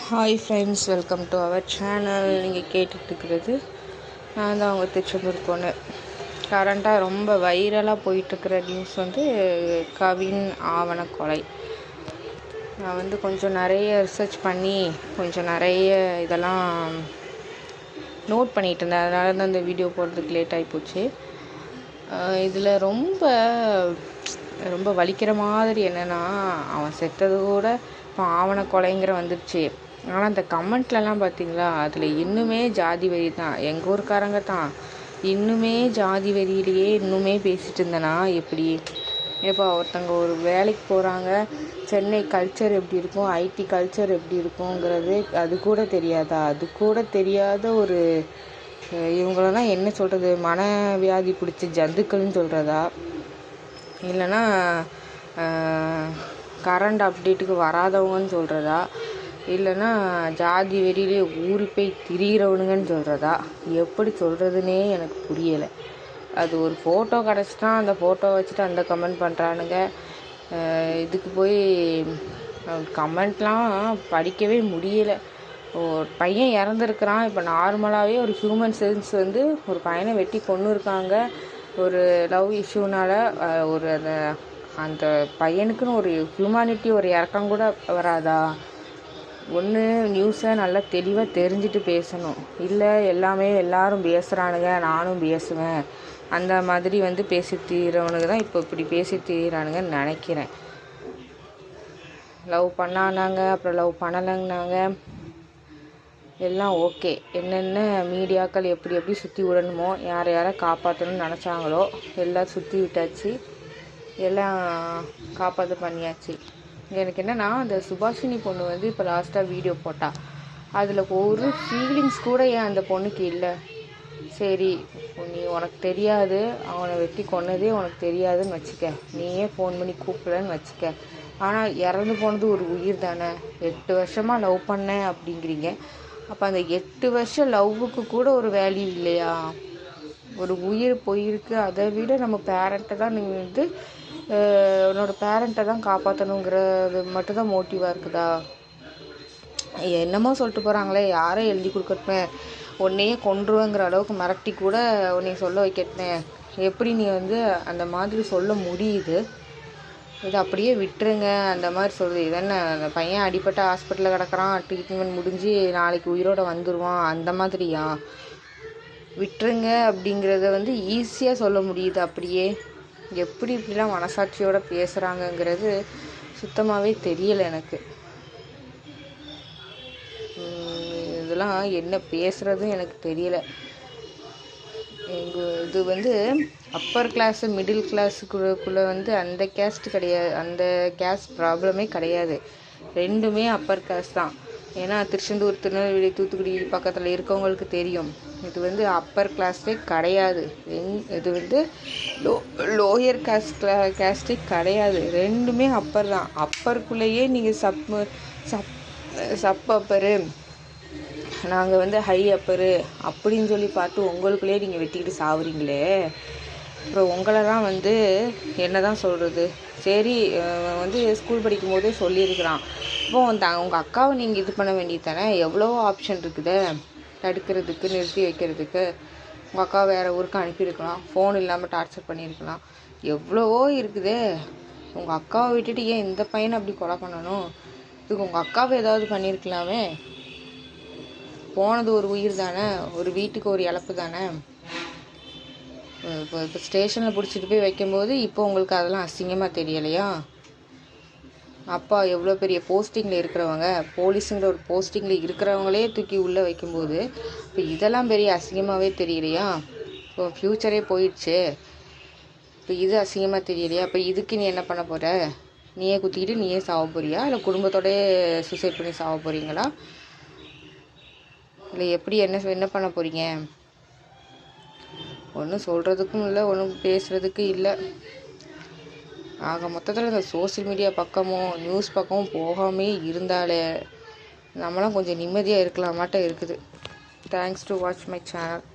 Hi friends, welcome to our channel. நீங்கள் கேட்டுட்ருக்கிறது நான் தான் அவங்க திருச்செந்தூர் பொண்ணு. கரண்ட்டாக ரொம்ப வைரலாக போயிட்டுருக்கிற நியூஸ் வந்து கவின் ஆவண கொலை. நான் கொஞ்சம் நிறைய ரிசர்ச் பண்ணி கொஞ்சம் நிறைய இதெல்லாம் நோட் பண்ணிகிட்டு இருந்தேன். அதனால தான் இந்த வீடியோ போடுறதுக்கு லேட் ஆகி போச்சு. இதில் ரொம்ப வலிக்கிற மாதிரி என்னென்னா, அவன் செத்தது கூட இப்போ ஆவண கொலைங்கிற வந்துடுச்சு. ஆனால் அந்த கமெண்ட்லலாம் பார்த்தீங்களா, அதில் இன்னுமே ஜாதி வெறி தான். எங்கள் ஊருக்காரங்க தான் இன்னுமே ஜாதி வெறியிலேயே இன்னுமே பேசிகிட்டு இருந்தேன்னா எப்படி? இப்போ ஒருத்தங்க ஒரு வேலைக்கு போகிறாங்க, சென்னை கல்ச்சர் எப்படி இருக்கும், ஐடி கல்ச்சர் எப்படி இருக்குங்கிறது அது கூட தெரியாதா? அது கூட தெரியாத ஒரு இவங்களெல்லாம் என்ன சொல்கிறது, மனவியாதி பிடிச்ச ஜந்துக்கள்னு சொல்கிறதா, இல்லைன்னா கரண்ட் அப்டேட்டுக்கு வராதவங்கன்னு சொல்கிறதா, இல்லைன்னா ஜாதி வெறியிலே ஊறி போய் திரிகிறவனுங்கன்னு சொல்கிறதா, எப்படி சொல்கிறதுனே எனக்கு புரியலை. அது ஒரு ஃபோட்டோ கிடச்சிட்டா அந்த ஃபோட்டோ வச்சுட்டு அந்த கமெண்ட் பண்ணுறானுங்க. இதுக்கு போய் கமெண்ட்லாம் படிக்கவே முடியலை. ஒரு பையன் இறந்துருக்கிறான். இப்போ நார்மலாகவே ஒரு ஹியூமன் சென்ஸ் ஒரு பையனை வெட்டி கொன்று இருக்காங்க. ஒரு லவ் இஷ்யூனால் ஒரு அந்த பையனுக்குன்னு ஒரு ஹியூமானிட்டி, ஒரு இறக்கம் கூட வராதா? ஒன்று நியூஸை நல்லா தெளிவாக தெரிஞ்சுட்டு பேசணும். இல்லை எல்லாரும் பேசுகிறானுங்க, நானும் பேசுவேன், அந்த மாதிரி பேசி தீரவனுக்கு தான் இப்போ இப்படி பேசி தீரானுங்கன்னு நினைக்கிறேன். லவ் பண்ணானாங்க, அப்புறம் லவ் பண்ணலைங்கனாங்க, எல்லாம் ஓகே. என்னென்ன மீடியாக்கள் எப்படி சுற்றி விடணுமோ, யாரை காப்பாற்றணும்னு நினச்சாங்களோ எல்லாம் சுற்றி விட்டாச்சு, எல்லாம் காப்பாற்ற பண்ணியாச்சு. எனக்கு என்னென்னா, அந்த சுபாஷினி பொண்ணு இப்போ லாஸ்ட்டாக வீடியோ போட்டா, அதில் ஒரு ஃபீலிங்ஸ் கூட ஏன் அந்த பொண்ணுக்கு இல்லை? சரி, உனக்கு தெரியாது, அவனை வெட்டி கொன்னதே உனக்கு தெரியாதுன்னு வச்சுக்க, நீயே ஃபோன் பண்ணி கூப்பிடலன்னு வச்சுக்க. ஆனால் இறந்து போனது ஒரு உயிர் தானே. 8 வருஷமாக லவ் பண்ணேன் அப்படிங்கிறீங்க. அப்போ அந்த 8 வருஷம் லவ்வுக்கு கூட ஒரு வேல்யூ இல்லையா? ஒரு உயிர் போயிருக்கு. அதை விட நம்ம பேரண்ட்டை தான் நீங்கள் உன்னோட பேரண்ட்டை தான் காப்பாற்றணுங்கிறது மட்டும்தான் மோட்டிவாக இருக்குதா? என்னமோ சொல்லிட்டு போகிறாங்களே, யாரை எழுதி கொடுக்கட்டுமே, உன்னையே கொன்றுவேங்கிற அளவுக்கு மிரட்டி கூட உன்னை சொல்ல வைக்கட்டுமே. எப்படி நீ அந்த மாதிரி சொல்ல முடியுது? இது அப்படியே விட்டுருங்க அந்த மாதிரி சொல்லுது. இதென்ன, அந்த பையன் அடிபட்ட ஹாஸ்பிட்டலில் கிடக்கிறான், ட்ரீட்மெண்ட் முடிஞ்சு நாளைக்கு உயிரோடு வந்துடுவான், அந்த மாதிரியா? விட்டுருங்க அப்படிங்கிறத ஈஸியாக சொல்ல முடியுது. அப்படியே எப்படி இப்படிலாம் மனசாட்சியோடு பேசுகிறாங்கங்கிறது சுத்தமாகவே தெரியலை எனக்கு. இதெல்லாம் என்ன பேசுகிறதும் எனக்கு தெரியலை. இது அப்பர் கிளாஸு மிடில் கிளாஸுக்குள்ளே அந்த கேஸ்ட் கிடையாது, அந்த கேஸ்ட் ப்ராப்ளமே கிடையாது. ரெண்டுமே அப்பர் கேஸ்ட் தான். ஏன்னா திருச்செந்தூர், திருநெல்வேலி, தூத்துக்குடி பக்கத்தில் இருக்கவங்களுக்கு தெரியும். இது அப்பர் கிளாஸ்டே கிடையாது. இது லோயர் கேஸ்டே கிடையாது. ரெண்டுமே அப்பர் தான். அப்பருக்குள்ளேயே நீங்கள் சப் அப்பரு, நாங்கள் ஹை அப்பரு அப்படின்னு சொல்லி பார்த்து உங்களுக்குள்ளேயே நீங்கள் வெட்டிக்கிட்டு சாவுறீங்களே. அப்புறம் உங்களை தான் என்ன தான் சொல்கிறது? சரி, ஸ்கூல் படிக்கும் போதே சொல்லியிருக்கிறான். இப்போ உங்கள் அக்காவை நீங்கள் இது பண்ண வேண்டியது தானே. எவ்வளோ ஆப்ஷன் இருக்குது தடுக்கிறதுக்கு, நிறுத்தி வைக்கிறதுக்கு. உங்கள் அக்காவை வேறு ஊருக்கு அனுப்பியிருக்கலாம், ஃபோன் இல்லாமல் டார்ச்சர் பண்ணியிருக்கலாம், எவ்வளவோ இருக்குது. உங்கள் அக்காவை விட்டுட்டு ஏன் இந்த பையனை அப்படி கொலை பண்ணணும்? இதுக்கு உங்கள் அக்காவை ஏதாவது பண்ணியிருக்கலாமே. போனது ஒரு உயிர் தானே, ஒரு வீட்டுக்கு ஒரு இழப்பு தானே. இப்போ ஸ்டேஷனில் பிடிச்சிட்டு போய் வைக்கும்போது இப்போ உங்களுக்கு அதெல்லாம் அசிங்கமாக தெரியலையா? அப்பா எவ்வளோ பெரிய போஸ்டிங்கில் இருக்கிறவங்க, போலீஸுங்கிற ஒரு போஸ்டிங்கில் இருக்கிறவங்களே தூக்கி உள்ளே வைக்கும்போது இப்போ இதெல்லாம் பெரிய அசிங்கமாகவே தெரியலையா? இப்போ ஃப்யூச்சரே போயிடுச்சு, இப்போ இது அசிங்கமாக தெரியலையா? இப்போ இதுக்கு நீ என்ன பண்ண போகிற? நீயே குத்திக்கிட்டு நீயே சாவ போறியா, இல்லை குடும்பத்தோடய சூசைட் பண்ணி சாவ போகிறீங்களா, இல்லை எப்படி என்ன பண்ண போகிறீங்க? ஒன்றும் சொல்கிறதுக்கும் இல்லை, ஒன்றும் பேசுகிறதுக்கு இல்லை. ஆக மொத்தத்தில் இந்த சோசியல் மீடியா பக்கமும் நியூஸ் பக்கமும் போகாமே இருந்தாலே நம்மளாம் கொஞ்சம் நிம்மதியாக இருக்கலாமாட்ட இருக்குது. Thanks to watch my channel.